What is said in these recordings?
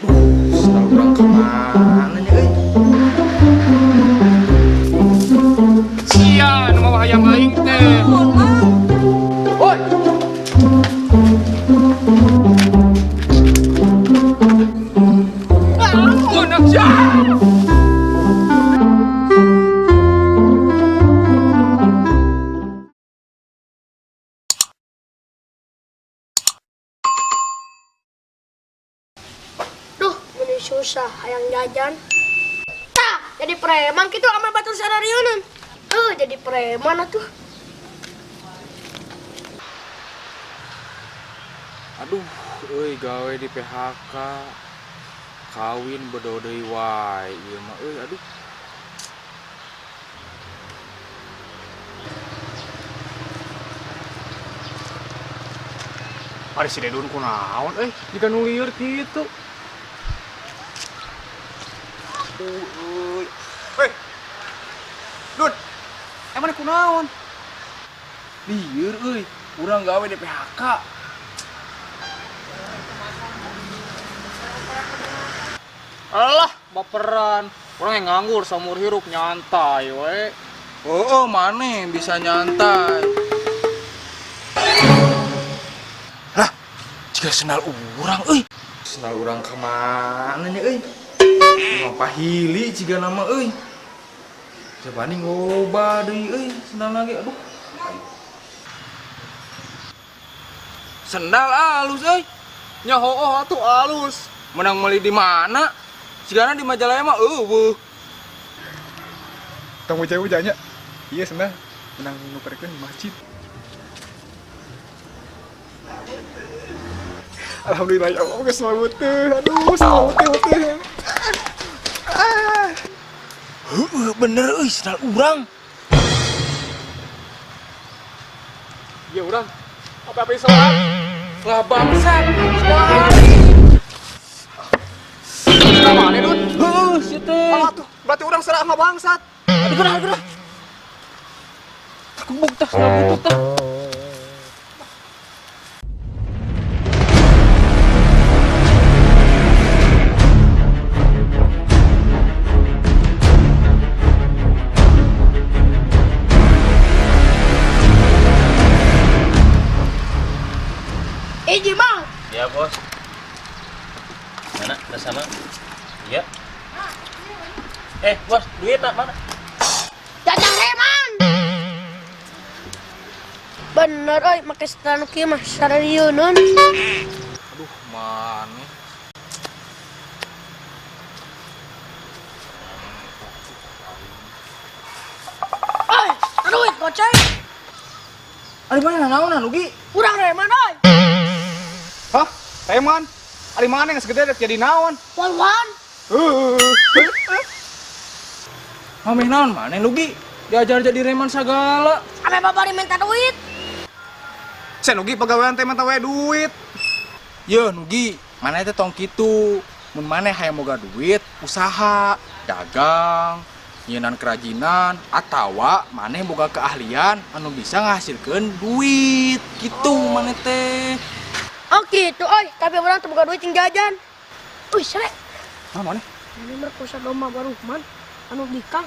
Tahu orang kemana nya euy? Sia, nu mah hayang aing teh. Woi. Anak sia. Duh, ini susah, hayang jajan. Tah, jadi preman gitu sama batur sararionan. Jadi preman atuh. Aduh, euy gawe di PHK. Kawin bedo deui wae ieu mah euy aduh. Ari si Dedun kunaon jika nu lieur kitu. Euy. Hei. Dun. Emang kunaon? Lieur euy, urang gawe di PHK. Alah, baperan. Orang yang nganggur seumur hirup nyantai we. Oh, maneh bisa nyantai. Lah, jika sendal urang euy. Sendal urang ka mana nya euy? Ngapa hili jika nama euy? Jabani ngoba deui euy sendal lagi aduh. Sendal alus euy. Nya hooh atuh alus. Menang meuli di mana? Sigana di Majalaya mah eueuh. Tong uja-ujanya. Iya senang menang nukerkeun di masjid. Alhamdulillah ya Allah geus selamat teh. Aduh, selamat teh. Heueuh bener euy sendal urang. Ya urang. Apa-apa salah. Lah bangsat. Kamane Dun? Heuh si teh. Ah tuh, berarti urang serah mah bangsat. Aduh gerah. Kebuk tah sendal butut tah. Bang. Ya bos. Mana? Udah sama? Iya. Bos, duit tak mana? Jajan reman. Bener, make setelan kieu mah sararionan. Aduh maneh. Duit goceng. Ari mana naonan Lugi? Urang reman, Hah? Reman? Ari mana yang segede dek jadi naon? Wan. Mameh naon maneh Lugi? Diajar jadi reman sagala. Ame bapak minta duit. Sen ugi pegawaian teh mah we duit. Ye Nugi, maneh teh tong kitu. Mun maneh hayang boga duit, usaha, dagang, nyeunaan kerajinan, atawa maneh boga keahlian anu bisa ngahasilkeun duit. Gitu maneh teh. Oh gitu, tapi orang tuh bukan duit yang jajan. Sere. Ah mana? Ini merkosa domba baruman, anu dikang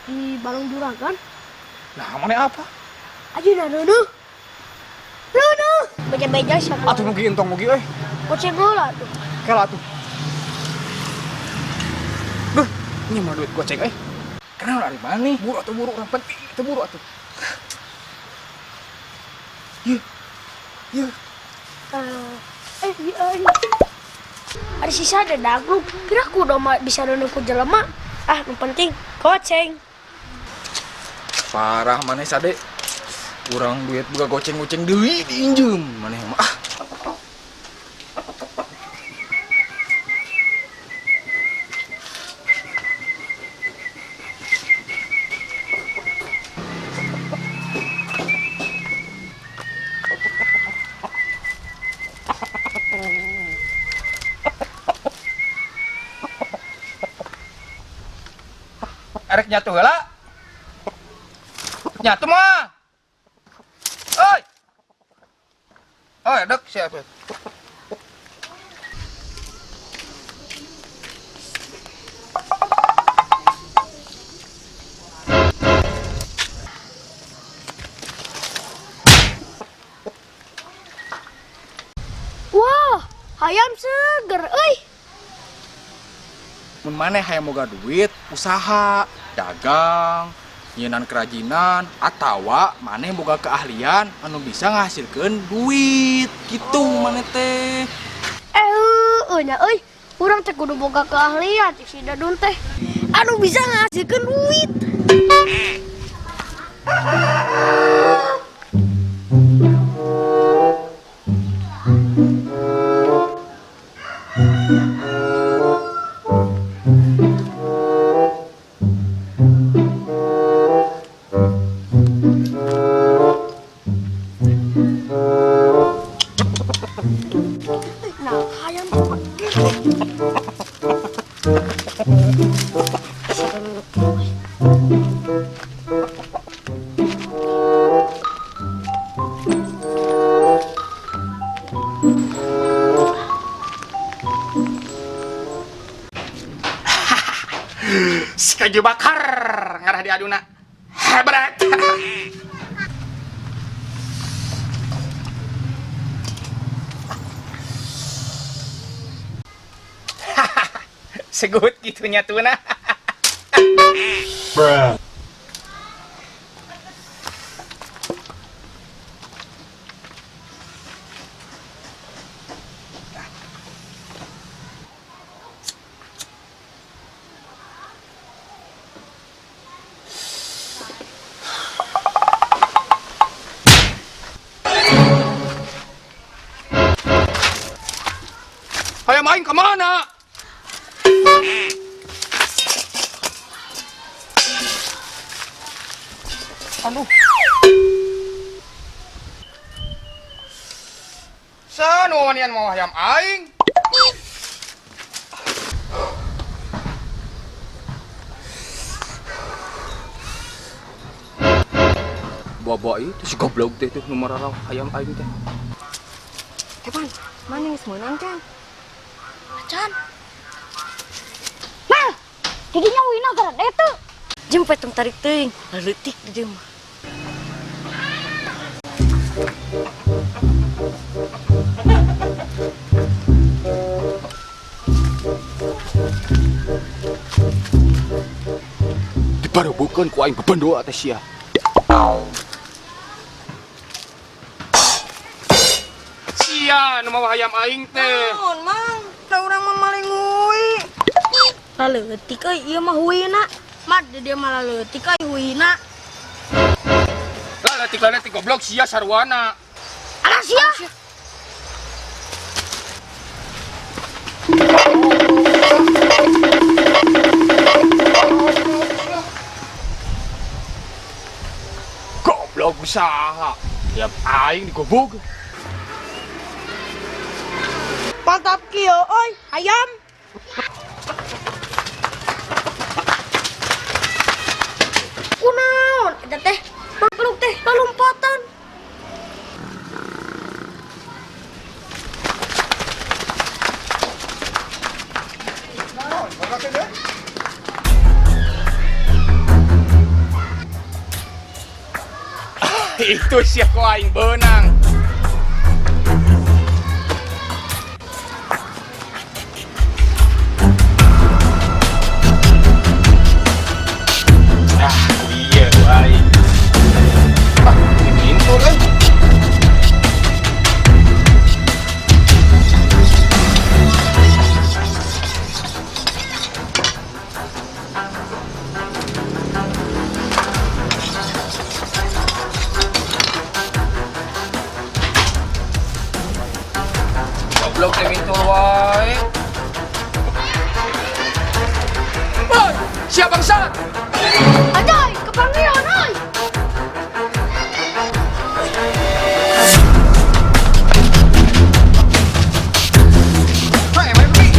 di balong juragan. Nah mana apa? Aja dah Nunu. Beja-beja siapa? Atuh mugi entong mugi Goceng heula tuh. Kela atuh. Duh, ini mah duit goceng Kenapa dari maneh? Buru atuh buru orang penting, itu buru atuh. Iya. Ada sisa ada dagluk. Kira aku udah bisa nunuk jelema. Yang penting goceng. Parah maneh sade. Urang duit boga goceng-goceng deui diinjem maneh mah. Erek nyatu heula. Nyatu mah. Oi, dek siapa? mun maneh hayang boga duit, usaha, dagang, nyeunaan kerajinan, atawa maneh boga keahlian anu bisa ngahasilkeun duit. Gitu maneh teh. Nya euy, urang teh kudu boga keahlian cik si Dadun teh. Anu bisa ngahasilkeun duit. Nah, hayam coba. Sekaju bakar ngarah di aduna. Hebat. Segut gitunya tuh nah. Hayam aing kemana? Aduh. Sanuanian mau hayam aing. Bawa itu si goblok teh tuh nomor rarau hayam aing teh. Kapan? Mana yang semenang kan? Acan. Nah, giginya Wina gara itu. Jempet tong tarik teuing, leutik di dieu mah. Diparobokeun ku aing bebendoa teh sia. Sia nu mawa hayam aing teh. Naon, Mang? Da urang mah maling uwi. Laleutik euy ieu mah Wina. Mad dia malah leutik euy Wina. Laletik goblok sia sarwana. Alah sia. Goblok usaha. Hayam aing digobog. Mantap kieu euy, hayam. Kunaon eta teh? Peluk teh lompatan. Itu sia ku aing beunang. Iya aing. Ini kan. Goblok teh pintu wae. Boy, siap bangsa. Ajay, kepanggilan euy. Hai, main pergi.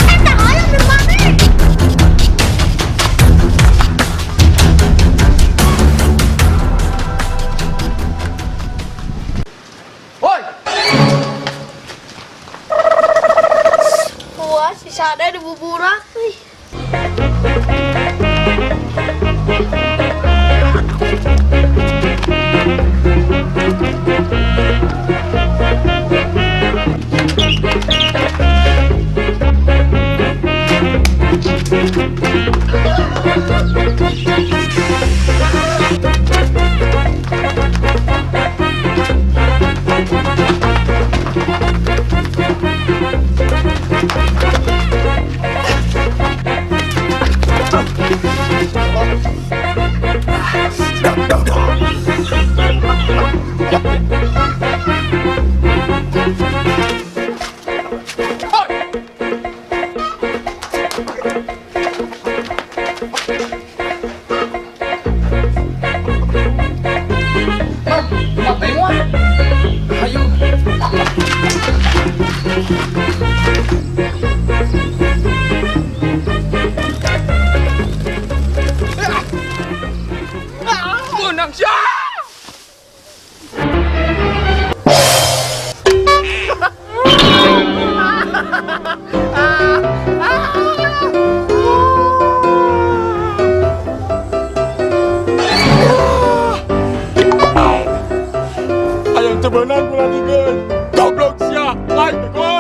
Eta hayam di mana? Woi, Wah, si Sada di buburak euy. Menang siapa? Ayang cebenan pula nih, guys. Goblok sia, lain, guys.